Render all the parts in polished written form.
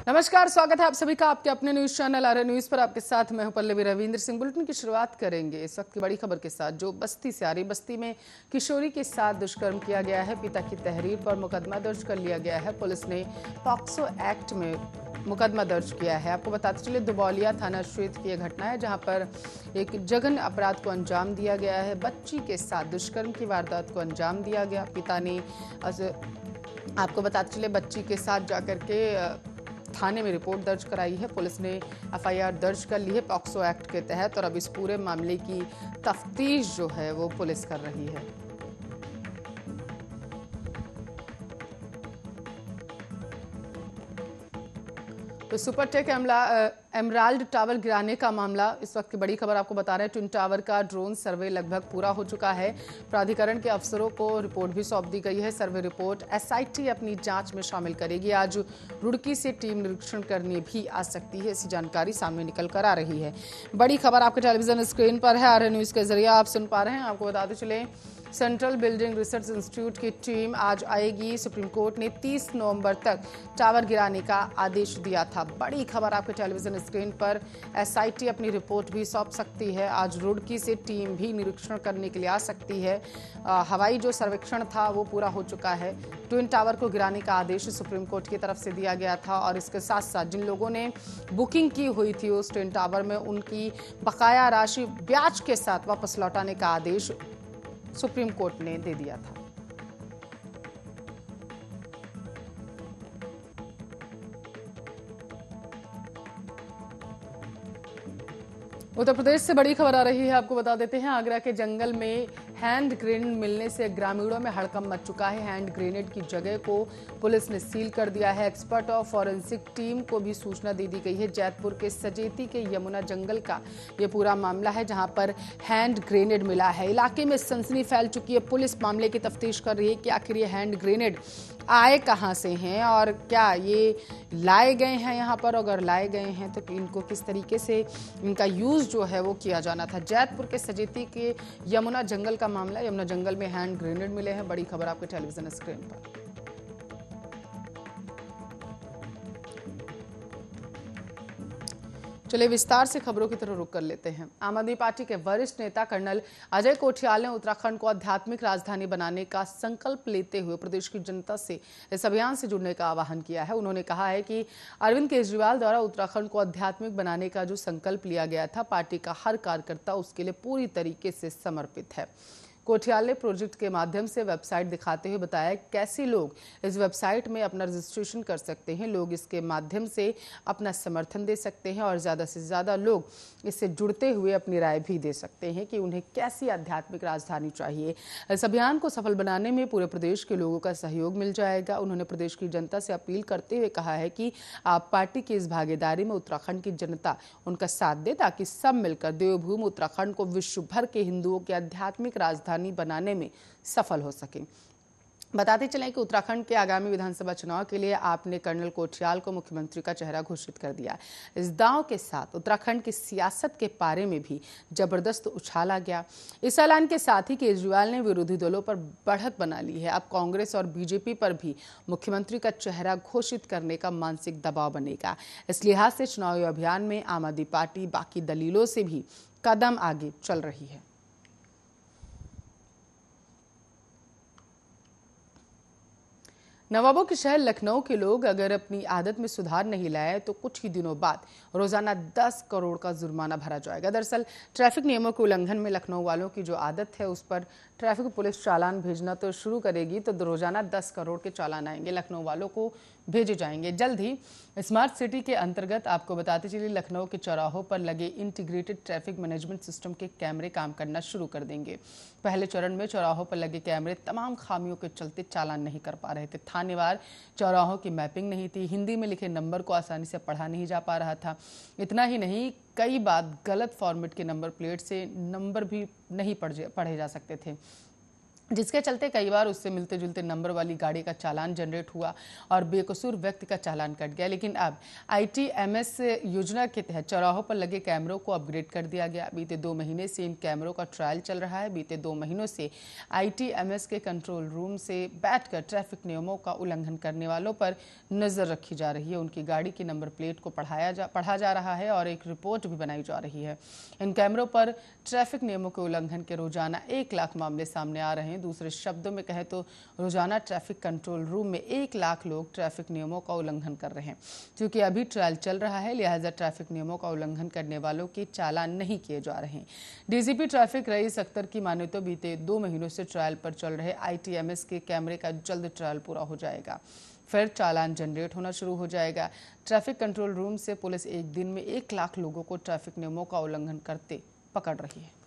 नमस्कार, स्वागत है आप सभी का आपके अपने न्यूज चैनल आर्य न्यूज पर। आपके साथ मैं हूं पल्लवी रविंद्र सिंह। बुलेटिन की शुरुआत करेंगे इस वक्त की बड़ी खबर के साथ, जो बस्ती से आ रही। बस्ती में किशोरी के साथ दुष्कर्म किया गया है। पिता की तहरीर पर मुकदमा दर्ज कर लिया गया है। पुलिस ने पॉक्सो एक्ट में मुकदमा दर्ज किया है। आपको बताते चले दुबौलिया थाना क्षेत्र की यह घटना है, जहां पर एक जघन्य अपराध को अंजाम दिया गया है। बच्ची के साथ दुष्कर्म की वारदात को अंजाम दिया गया। पिता ने आपको बताते चले बच्ची के साथ जाकर के थाने में रिपोर्ट दर्ज कराई है। पुलिस ने एफआईआर दर्ज कर ली है पॉक्सो एक्ट के तहत, और अब इस पूरे मामले की तफ्तीश जो है वो पुलिस कर रही है। तो सुपरटेक एमराल्ड टावर गिराने का मामला, इस वक्त की बड़ी खबर आपको बता रहे हैं। ट्विन टावर का ड्रोन सर्वे लगभग पूरा हो चुका है। प्राधिकरण के अफसरों को रिपोर्ट भी सौंप दी गई है। सर्वे रिपोर्ट एसआईटी अपनी जांच में शामिल करेगी। आज रुड़की से टीम निरीक्षण करने भी आ सकती है, ऐसी जानकारी सामने निकल कर आ रही है। बड़ी खबर आपके टेलीविजन स्क्रीन पर है, आर्य न्यूज के जरिए आप सुन पा रहे हैं। आपको बताते चले सेंट्रल बिल्डिंग रिसर्च इंस्टीट्यूट की टीम आज आएगी। सुप्रीम कोर्ट ने 30 नवंबर तक टावर गिराने का आदेश दिया था। बड़ी खबर आपके टेलीविजन स्क्रीन पर। एसआईटी अपनी रिपोर्ट भी सौंप सकती है। आज रुड़की से टीम भी निरीक्षण करने के लिए आ सकती है। हवाई जो सर्वेक्षण था वो पूरा हो चुका है। ट्विन टावर को गिराने का आदेश सुप्रीम कोर्ट की तरफ से दिया गया था, और इसके साथ साथ जिन लोगों ने बुकिंग की हुई थी उस ट्विन टावर में, उनकी बकाया राशि ब्याज के साथ वापस लौटाने का आदेश सुप्रीम कोर्ट ने दे दिया था। उत्तर प्रदेश से बड़ी खबर आ रही है, आपको बता देते हैं। आगरा के जंगल में हैंड ग्रेनेड मिलने से ग्रामीणों में हड़कंप मच चुका है। हैंड ग्रेनेड की जगह को पुलिस ने सील कर दिया है। एक्सपर्ट और फॉरेंसिक टीम को भी सूचना दे दी गई है। जैतपुर के सजेती के यमुना जंगल का ये पूरा मामला है, जहां पर हैंड ग्रेनेड मिला है। इलाके में सनसनी फैल चुकी है। पुलिस मामले की तफ्तीश कर रही है कि आखिर ये हैंड ग्रेनेड आए कहां से हैं और क्या ये लाए गए हैं यहाँ पर। अगर लाए गए हैं तो इनको किस तरीके से इनका यूज जो है वो किया जाना था। जैतपुर के सजेती के यमुना जंगल का मामला। यमुना जंगल में हैंड ग्रेनेड मिले हैं। बड़ी खबर आपके टेलीविजन स्क्रीन पर। चलिए विस्तार से खबरों की तरफ रुख कर लेते हैं। आम आदमी पार्टी के वरिष्ठ नेता कर्नल अजय कोठियाल ने उत्तराखंड को आध्यात्मिक राजधानी बनाने का संकल्प लेते हुए प्रदेश की जनता से इस अभियान से जुड़ने का आह्वान किया है। उन्होंने कहा है कि अरविंद केजरीवाल द्वारा उत्तराखंड को आध्यात्मिक बनाने का जो संकल्प लिया गया था, पार्टी का हर कार्यकर्ता उसके लिए पूरी तरीके से समर्पित है। कोठियाल ने प्रोजेक्ट के माध्यम से वेबसाइट दिखाते हुए बताया कैसे लोग इस वेबसाइट में अपना रजिस्ट्रेशन कर सकते हैं। लोग इसके माध्यम से अपना समर्थन दे सकते हैं और ज़्यादा से ज़्यादा लोग इससे जुड़ते हुए अपनी राय भी दे सकते हैं कि उन्हें कैसी आध्यात्मिक राजधानी चाहिए। इस अभियान को सफल बनाने में पूरे प्रदेश के लोगों का सहयोग मिल जाएगा। उन्होंने प्रदेश की जनता से अपील करते हुए कहा है कि आप पार्टी की इस भागीदारी में उत्तराखंड की जनता उनका साथ दे, ताकि सब मिलकर देवभूमि उत्तराखंड को विश्व भर के हिंदुओं की आध्यात्मिक राजधानी बनाने में सफल हो सके। बताते चलें कि उत्तराखंड के आगामी विधानसभा चुनाव के लिए आपने कर्नल कोठियाल को मुख्यमंत्री का चेहरा घोषित कर दिया। इस दांव के साथ उत्तराखंड की सियासत के पारे में भी जबरदस्त उछाला गया। इस ऐलान के साथ ही केजरीवाल ने विरोधी दलों पर बढ़त बना ली है। अब कांग्रेस और बीजेपी पर भी मुख्यमंत्री का चेहरा घोषित करने का मानसिक दबाव बनेगा। इस लिहाज से चुनावी अभियान में आम आदमी पार्टी बाकी दलीलों से भी कदम आगे चल रही है। नवाबों के शहर लखनऊ के लोग अगर अपनी आदत में सुधार नहीं लाए तो कुछ ही दिनों बाद रोजाना 10 करोड़ का जुर्माना भरा जाएगा। दरअसल ट्रैफिक नियमों के उल्लंघन में लखनऊ वालों की जो आदत है, उस पर ट्रैफिक पुलिस चालान भेजना तो शुरू करेगी, तो रोजाना 10 करोड़ के चालान आएंगे, लखनऊ वालों को भेजे जाएंगे। जल्द ही स्मार्ट सिटी के अंतर्गत आपको बताते चलिए लखनऊ के चौराहों पर लगे इंटीग्रेटेड ट्रैफिक मैनेजमेंट सिस्टम के कैमरे काम करना शुरू कर देंगे। पहले चरण में चौराहों पर लगे कैमरे तमाम खामियों के चलते चालान नहीं कर पा रहे थे। थानेवार चौराहों की मैपिंग नहीं थी, हिंदी में लिखे नंबर को आसानी से पढ़ा नहीं जा पा रहा था। इतना ही नहीं, कई बार गलत फॉर्मेट के नंबर प्लेट से नंबर भी नहीं पढ़े जा सकते थे। जिसके चलते कई बार उससे मिलते जुलते नंबर वाली गाड़ी का चालान जनरेट हुआ और बेकसूर व्यक्ति का चालान कट गया। लेकिन अब ITMS योजना के तहत चौराहों पर लगे कैमरों को अपग्रेड कर दिया गया। बीते 2 महीने से इन कैमरों का ट्रायल चल रहा है। बीते 2 महीनों से ITMS के कंट्रोल रूम से बैठकर ट्रैफिक नियमों का उल्लंघन करने वालों पर नजर रखी जा रही है। उनकी गाड़ी की नंबर प्लेट को पढ़ा जा रहा है और एक रिपोर्ट भी बनाई जा रही है। इन कैमरों पर ट्रैफिक नियमों के उल्लंघन के रोजाना 1 लाख मामले सामने आ रहे हैं। दूसरे शब्दों में कहें तो रोजाना ट्रैफिक कंट्रोल रूम में 1 लाख लोग ट्रैफिक नियमों का उल्लंघन कर रहे हैं। क्योंकि अभी ट्रायल चल रहा है, लिहाजा ट्रैफिक नियमों का उल्लंघन करने वालों के चालान नहीं किए जा रहे हैं। DGP ट्रैफिक रईस अख्तर की माने तो बीते 2 महीनों से ट्रायल पर चल रहे ITMS के कैमरे का जल्द ट्रायल पूरा हो जाएगा, फिर चालान जनरेट होना शुरू हो जाएगा। ट्रैफिक कंट्रोल रूम से पुलिस एक दिन में 1 लाख लोगों को ट्रैफिक नियमों का उल्लंघन करते पकड़ रही है।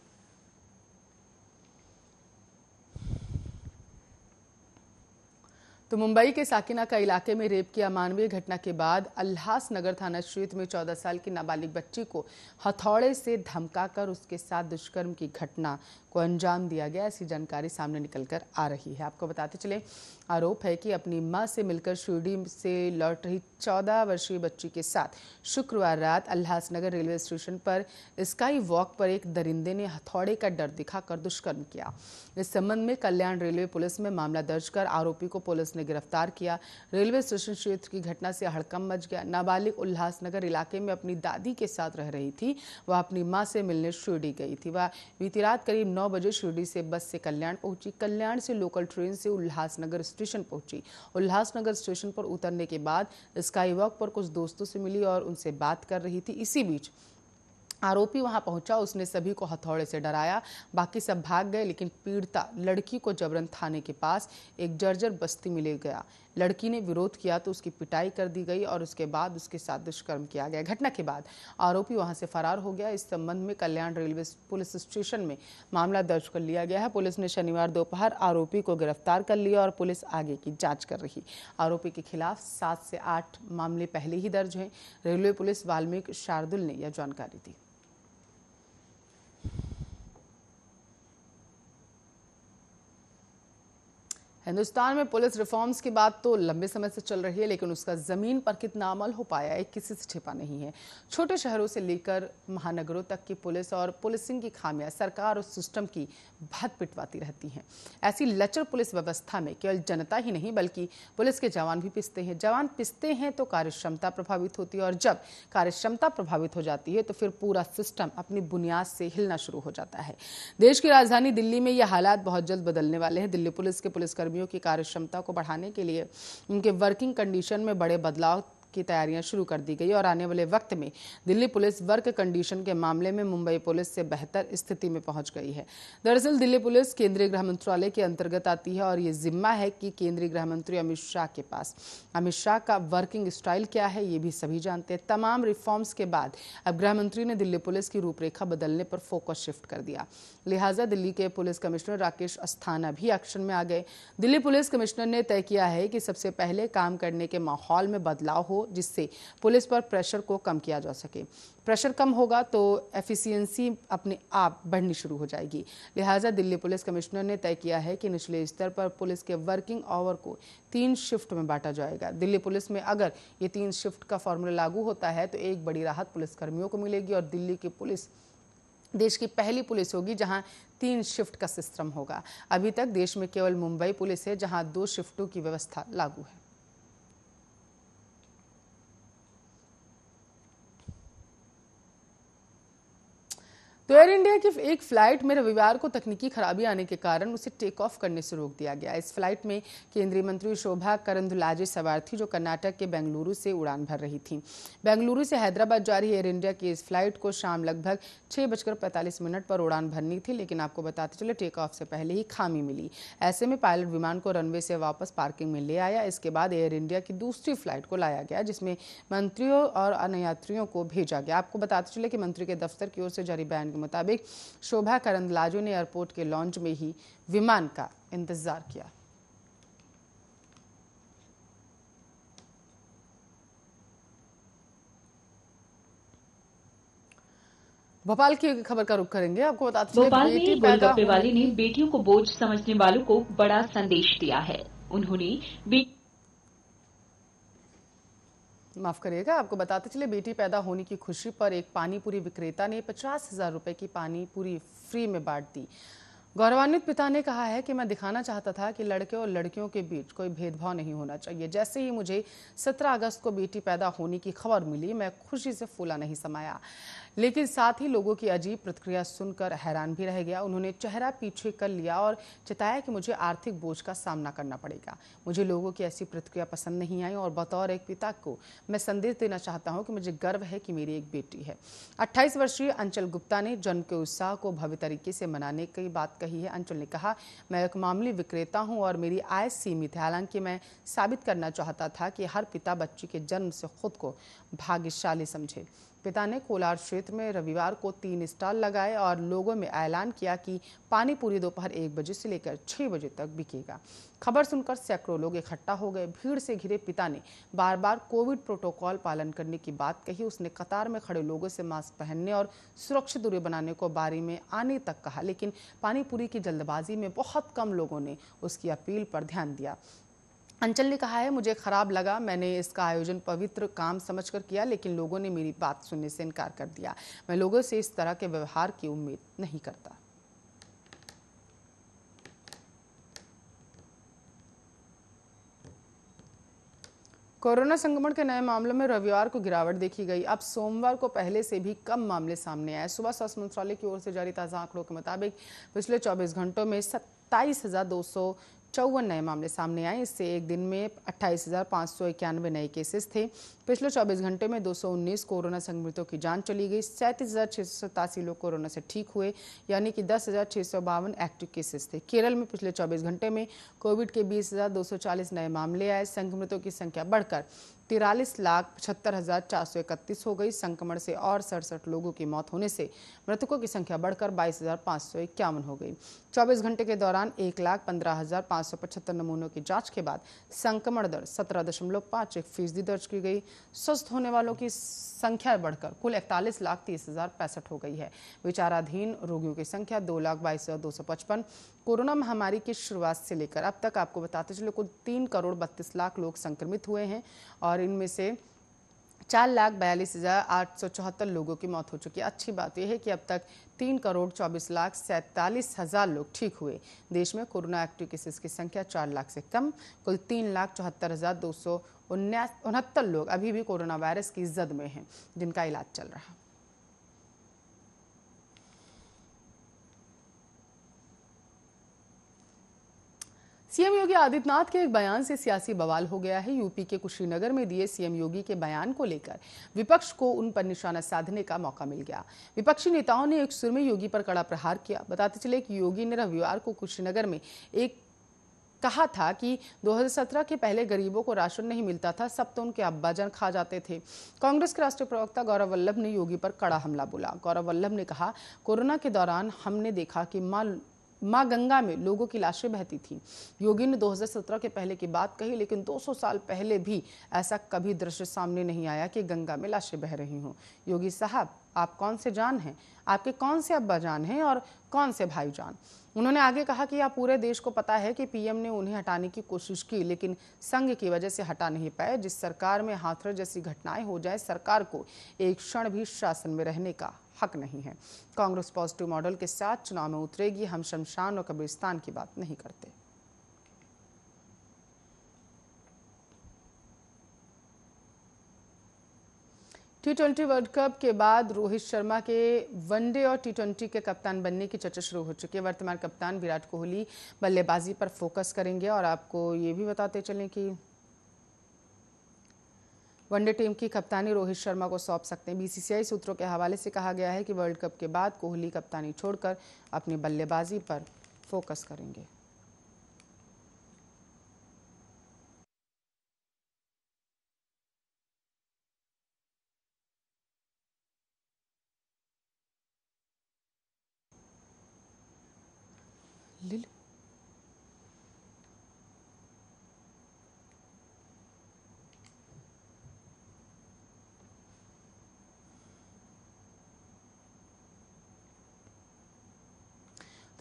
तो मुंबई के साकिनाका इलाके में रेप की अमानवीय घटना के बाद उल्हासनगर थाना क्षेत्र में 14 साल की नाबालिग बच्ची को हथौड़े से धमकाकर उसके साथ दुष्कर्म की घटना को अंजाम दिया गया, ऐसी जानकारी सामने निकलकर आ रही है। आपको बताते चले, आरोप है कि अपनी मां से मिलकर शिरडी से लौट रही 14 वर्षीय बच्ची के साथ शुक्रवार रात उल्हासनगर रेलवे स्टेशन पर स्काई वॉक पर एक दरिंदे ने हथौड़े का डर दिखाकर दुष्कर्म किया। इस संबंध में कल्याण रेलवे पुलिस में मामला दर्ज कर आरोपी को पुलिस ने गिरफ्तार किया। रेलवे स्टेशन क्षेत्र की घटना से हड़कंप मच गया। नाबालिग उल्हासनगर इलाके में अपनी दादी के साथ रह रही थी। वह अपनी मां से मिलने शिरडी गई थी। वह बीती रात करीब 9 बजे शिरडी से बस से कल्याण पहुंची। कल्याण से लोकल ट्रेन से उल्हासनगर स्टेशन पहुंची। उल्हासनगर स्टेशन पर उतरने के बाद स्काई वॉक पर कुछ दोस्तों से मिली और उनसे बात कर रही थी। इसी बीच आरोपी वहां पहुंचा। उसने सभी को हथौड़े से डराया, बाकी सब भाग गए, लेकिन पीड़िता लड़की को जबरन थाने के पास एक जर्जर बस्ती में ले गया। लड़की ने विरोध किया तो उसकी पिटाई कर दी गई और उसके बाद उसके साथ दुष्कर्म किया गया। घटना के बाद आरोपी वहां से फरार हो गया। इस संबंध में कल्याण रेलवे पुलिस स्टेशन में मामला दर्ज कर लिया गया है। पुलिस ने शनिवार दोपहर आरोपी को गिरफ्तार कर लिया और पुलिस आगे की जांच कर रही। आरोपी के खिलाफ 7 से 8 मामले पहले ही दर्ज हैं। रेलवे पुलिस वाल्मीकि शार्दुल ने यह जानकारी दी। हिंदुस्तान में पुलिस रिफॉर्म्स की बात तो लंबे समय से चल रही है, लेकिन उसका जमीन पर कितना अमल हो पाया है किसी से छिपा नहीं है। छोटे शहरों से लेकर महानगरों तक की पुलिस और पुलिसिंग की खामियां सरकार और सिस्टम की भत पिटवाती रहती हैं। ऐसी लचर पुलिस व्यवस्था में केवल जनता ही नहीं बल्कि पुलिस के जवान भी पिसते हैं। जवान पिसते हैं तो कार्यक्षमता प्रभावित होती है और जब कार्यक्षमता प्रभावित हो जाती है तो फिर पूरा सिस्टम अपनी बुनियाद से हिलना शुरू हो जाता है। देश की राजधानी दिल्ली में यह हालात बहुत जल्द बदलने वाले हैं। दिल्ली पुलिस के पुलिसकर्मी की कार्यक्षमता को बढ़ाने के लिए उनके वर्किंग कंडीशन में बड़े बदलाव की तैयारियां शुरू कर दी गई और आने वाले वक्त में दिल्ली पुलिस वर्क कंडीशन के मामले में मुंबई पुलिस से बेहतर स्थिति में पहुंच गई है। दरअसल दिल्ली पुलिस केंद्रीय गृह मंत्रालय के अंतर्गत आती है और ये जिम्मा है कि केंद्रीय गृह मंत्री अमित शाह के पास। अमित शाह का वर्किंग स्टाइल क्या है ये भी सभी जानते हैं। तमाम रिफॉर्म्स के बाद अब गृह मंत्री ने दिल्ली पुलिस की रूपरेखा बदलने पर फोकस शिफ्ट कर दिया। लिहाजा दिल्ली के पुलिस कमिश्नर राकेश अस्थाना भी एक्शन में आ गए। दिल्ली पुलिस कमिश्नर ने तय किया है कि सबसे पहले काम करने के माहौल में बदलाव हो, जिससे पुलिस पर प्रेशर को कम किया जा सके। प्रेशर कम होगा तो एफिशिएंसी अपने आप बढ़नी शुरू हो जाएगी। लिहाजा दिल्ली पुलिस कमिश्नर ने तय किया है कि निचले स्तर पर पुलिस के वर्किंग आवर को 3 शिफ्ट में बांटा जाएगा। दिल्ली पुलिस में अगर ये 3 शिफ्ट का फॉर्मूला लागू होता है तो एक बड़ी राहत पुलिसकर्मियों को मिलेगी और दिल्ली की पुलिस देश की पहली पुलिस होगी जहां 3 शिफ्ट का सिस्टम होगा। अभी तक देश में केवल मुंबई पुलिस है जहां 2 शिफ्टों की व्यवस्था लागू है। तो एयर इंडिया की एक फ्लाइट में रविवार को तकनीकी खराबी आने के कारण उसे टेक ऑफ करने से रोक दिया गया। इस फ्लाइट में केंद्रीय मंत्री शोभा करंदलाजे सवार थी, जो कर्नाटक के बेंगलुरु से उड़ान भर रही थी। बेंगलुरु से हैदराबाद जा रही एयर इंडिया की इस फ्लाइट को शाम लगभग 6:45 पर उड़ान भरनी थी, लेकिन आपको बताते चले टेक ऑफ से पहले ही खामी मिली। ऐसे में पायलट विमान को रनवे से वापस पार्किंग में ले आया। इसके बाद एयर इंडिया की दूसरी फ्लाइट को लाया गया, जिसमें मंत्रियों और अन्य यात्रियों को भेजा गया। आपको बताते चले कि मंत्री के दफ्तर की ओर से जारी बयान के मुताबिक शोभा करंदलाजे ने एयरपोर्ट के लॉन्ज में ही विमान का इंतजार किया। भोपाल की खबर का रुख करेंगे। आपको बताते चले कि भोपाल में बेटी एक पैदा गोलगप्पे होने वाले ने की बेटियों को बोझ समझने वालों को बड़ा संदेश दिया है। उन्होंने माफ करिएगा, आपको बताते चले बेटी पैदा होने की खुशी पर एक पानी पूरी विक्रेता ने 50,000 रुपए की पानी पूरी फ्री में बांट दी। गौरवान्वित पिता ने कहा है कि मैं दिखाना चाहता था कि लड़के और लड़कियों के बीच कोई भेदभाव नहीं होना चाहिए। जैसे ही मुझे 17 अगस्त को बेटी पैदा होने की खबर मिली, मैं खुशी से फूला नहीं समाया, लेकिन साथ ही लोगों की अजीब प्रतिक्रिया सुनकर हैरान भी रह गया। उन्होंने चेहरा पीछे कर लिया और चिताया कि मुझे आर्थिक बोझ का सामना करना पड़ेगा। मुझे लोगों की ऐसी प्रतिक्रिया पसंद नहीं आई और बतौर एक पिता को मैं संदेश देना चाहता हूं कि मुझे गर्व है कि मेरी एक बेटी है। 28 वर्षीय अंचल गुप्ता ने जन्म के उत्साह को भव्य तरीके से मनाने की बात कही है। अंचल ने कहा, मैं एक मामूली विक्रेता हूं और मेरी आय सीमित है। हालांकि मैं साबित करना चाहता था कि हर पिता बच्ची के जन्म से खुद को भाग्यशाली समझे। पिता ने कोलार क्षेत्र में रविवार को 3 स्टॉल लगाए और लोगों में ऐलान किया कि पानी पूरी दोपहर 1 बजे से लेकर 6 बजे तक बिकेगा। खबर सुनकर सैकड़ों लोग इकट्ठा हो गए। भीड़ से घिरे पिता ने बार बार कोविड प्रोटोकॉल पालन करने की बात कही। उसने कतार में खड़े लोगों से मास्क पहनने और सुरक्षित दूरी बनाने को बारी में आने तक कहा, लेकिन पानी पूरी की जल्दबाजी में बहुत कम लोगों ने उसकी अपील पर ध्यान दिया। अंचल ने कहा है, मुझे खराब लगा। मैंने इसका आयोजन पवित्र काम समझकर किया, लेकिन लोगों ने मेरी बात सुनने से इनकार कर दिया। मैं लोगों से इस तरह के व्यवहार की उम्मीद नहीं करता। कोरोना संक्रमण के नए मामलों में रविवार को गिरावट देखी गई। अब सोमवार को पहले से भी कम मामले सामने आए। सुबह स्वास्थ्य मंत्रालय की ओर से जारी ताजा आंकड़ों के मुताबिक पिछले 24 घंटों में 27,254 नए मामले सामने आए। इससे एक दिन में 28,591 नए केसेस थे। पिछले 24 घंटे में 219 कोरोना संक्रमितों की जान चली गई। 37,687 लोग कोरोना से ठीक हुए, यानी कि 10,652 एक्टिव केसेस थे। केरल में पिछले 24 घंटे में कोविड के 20,240 नए मामले आए। संक्रमितों की संख्या बढ़कर 43,75,431 हो गई। संक्रमण से और 67 लोगों की मौत होने से मृतकों की संख्या बढ़कर 22,551 हो गई। 24 घंटे के दौरान 1,15,575 नमूनों की जांच के बाद संक्रमण दर 17.51% दर्ज की गई। स्वस्थ होने वालों की संख्या बढ़कर कुल 41,30,065 हो गई है। विचाराधीन रोगियों की संख्या 2,22,255। कोरोना महामारी की शुरुआत से लेकर अब तक आपको बताते चले कुल 3,32,00,000 लोग संक्रमित हुए हैं और इनमें से 4,42,874 लोगों की मौत हो चुकी है। अच्छी बात यह है कि अब तक 3,24,47,000 लोग ठीक हुए। देश में कोरोना एक्टिव केसेस की संख्या 4 लाख से कम। कुल 3,74,269 लोग अभी भी कोरोना वायरस की जद में हैं, जिनका इलाज चल रहा है। सीएम योगी आदित्यनाथ के एक बयान से सियासी बवाल हो गया है। यूपी के कुशीनगर में दिए सीएम योगी के बयान को लेकर विपक्ष को उन पर निशाना साधने का मौका मिल गया। विपक्षी नेताओं ने एक सुर में योगी पर कड़ा प्रहार किया। बताते चले कि योगी ने रविवार को कुशीनगर में एक कहा था कि 2017 के पहले गरीबों को राशन नहीं मिलता था, सब तो उनके अब्बाजान खा जाते थे। कांग्रेस के राष्ट्रीय प्रवक्ता गौरव वल्लभ ने योगी पर कड़ा हमला बोला। गौरव वल्लभ ने कहा, कोरोना के दौरान हमने देखा कि मां गंगा में लोगों की लाशें बहती थी। योगी ने 2017 के पहले की बात कही, लेकिन 200 साल पहले भी ऐसा कभी दृश्य सामने नहीं आया कि गंगा में लाशें बह रही हों। योगी साहब, आप कौन से जान हैं? आपके कौन से अब्बा जान हैं और कौन से भाई जान? उन्होंने आगे कहा कि आप पूरे देश को पता है कि पीएम ने उन्हें हटाने की कोशिश की, लेकिन संघ की वजह से हटा नहीं पाए। जिस सरकार में हाथरस जैसी घटनाएं हो जाए, सरकार को एक क्षण भी शासन में रहने का हक नहीं है। कांग्रेस पॉजिटिव मॉडल के साथ चुनाव में उतरेगी। हम शमशान और कब्रिस्तान की बात नहीं करते। T20 वर्ल्ड कप के बाद रोहित शर्मा के वनडे और T20 के कप्तान बनने की चर्चा शुरू हो चुकी है। वर्तमान कप्तान विराट कोहली बल्लेबाजी पर फोकस करेंगे और आपको ये भी बताते चलें कि वनडे टीम की कप्तानी रोहित शर्मा को सौंप सकते हैं। बीसीसीआई सूत्रों के हवाले से कहा गया है कि वर्ल्ड कप के बाद कोहली कप्तानी छोड़कर अपनी बल्लेबाजी पर फोकस करेंगे।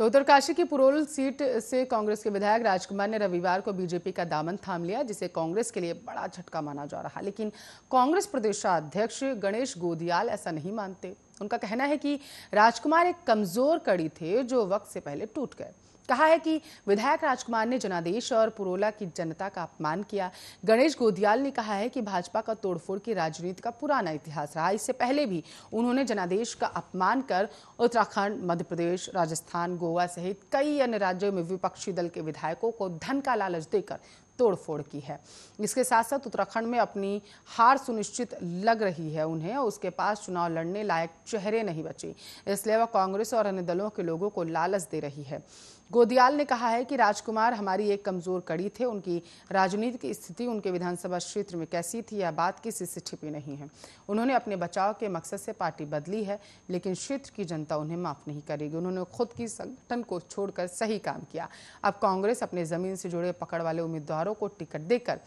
तो उत्तरकाशी की पुरोल सीट से कांग्रेस के विधायक राजकुमार ने रविवार को बीजेपी का दामन थाम लिया, जिसे कांग्रेस के लिए बड़ा झटका माना जा रहा। लेकिन कांग्रेस प्रदेशाध्यक्ष गणेश गोदियाल ऐसा नहीं मानते। उनका कहना है कि राजकुमार एक कमजोर कड़ी थे जो वक्त से पहले टूट गए। कहा है कि विधायक राजकुमार ने जनादेश और पुरोला की जनता का अपमान किया। गणेश गोदियाल ने कहा है कि भाजपा का तोड़फोड़ की राजनीति का पुराना इतिहास रहा। इससे पहले भी उन्होंने जनादेश का अपमान कर उत्तराखंड, मध्य प्रदेश, राजस्थान, गोवा सहित कई अन्य राज्यों में विपक्षी दल के विधायकों को धन का लालच देकर तोड़फोड़ की है। इसके साथ साथ उत्तराखंड में अपनी हार सुनिश्चित लग रही है उन्हें, उसके पास चुनाव लड़ने लायक चेहरे नहीं बचे, इसलिए वह कांग्रेस और अन्य दलों के लोगों को लालच दे रही है। गोदियाल ने कहा है कि राजकुमार हमारी एक कमजोर कड़ी थे। उनकी राजनीति की स्थिति उनके विधानसभा क्षेत्र में कैसी थी यह बात किसी से छिपी नहीं है। उन्होंने अपने बचाव के मकसद से पार्टी बदली है, लेकिन क्षेत्र की जनता उन्हें माफ नहीं करेगी। उन्होंने खुद की संगठन को छोड़कर सही काम किया। अब कांग्रेस अपने जमीन से जुड़े पकड़ वाले उम्मीदवारों को टिकट देकर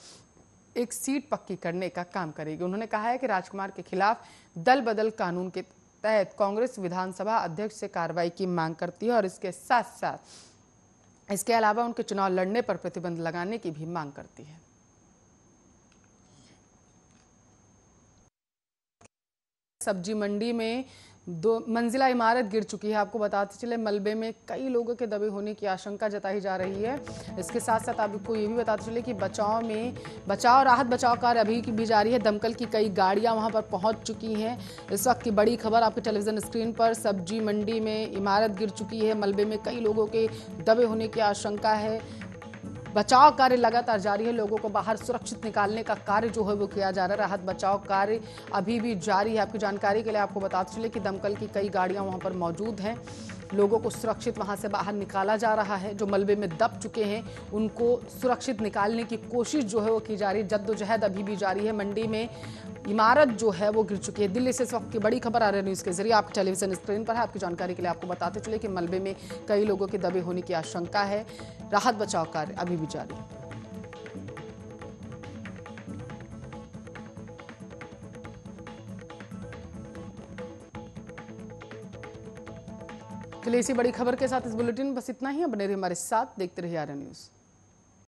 एक सीट पक्की करने का काम करेगी। उन्होंने कहा है कि राजकुमार के खिलाफ दल बदल कानून के तहत कांग्रेस विधानसभा अध्यक्ष से कार्रवाई की मांग करती है और इसके अलावा उनके चुनाव लड़ने पर प्रतिबंध लगाने की भी मांग करती है। सब्जी मंडी में 2 मंजिला इमारत गिर चुकी है। आपको बताते चले मलबे में कई लोगों के दबे होने की आशंका जताई जा रही है। इसके साथ साथ आपको ये भी बताते चले कि राहत बचाव कार्य अभी भी जारी है। दमकल की कई गाड़ियां वहां पर पहुंच चुकी हैं। इस वक्त की बड़ी खबर आपके टेलीविजन स्क्रीन पर, सब्जी मंडी में इमारत गिर चुकी है। मलबे में कई लोगों के दबे होने की आशंका है। बचाव कार्य लगातार जारी है। लोगों को बाहर सुरक्षित निकालने का कार्य जो है वो किया जा रहा है। राहत बचाव कार्य अभी भी जारी है। आपकी जानकारी के लिए आपको बताते चले कि दमकल की कई गाड़ियां वहां पर मौजूद हैं। लोगों को सुरक्षित वहां से बाहर निकाला जा रहा है। जो मलबे में दब चुके हैं उनको सुरक्षित निकालने की कोशिश जो है वो की जा रही है। जद्दोजहद अभी भी जारी है। मंडी में इमारत जो है वो गिर चुकी है। दिल्ली से इस वक्त की बड़ी खबर आर्या न्यूज़ के जरिए आपके टेलीविजन स्क्रीन पर है। आपकी जानकारी के लिए आपको बताते चले कि मलबे में कई लोगों के दबे होने की आशंका है। राहत बचाव कार्य अभी भी जारी है। चलिए इसी बड़ी खबर के साथ इस बुलेटिन में बस इतना ही। बने रहिए हमारे साथ, देखते रहिए आर्या न्यूज़।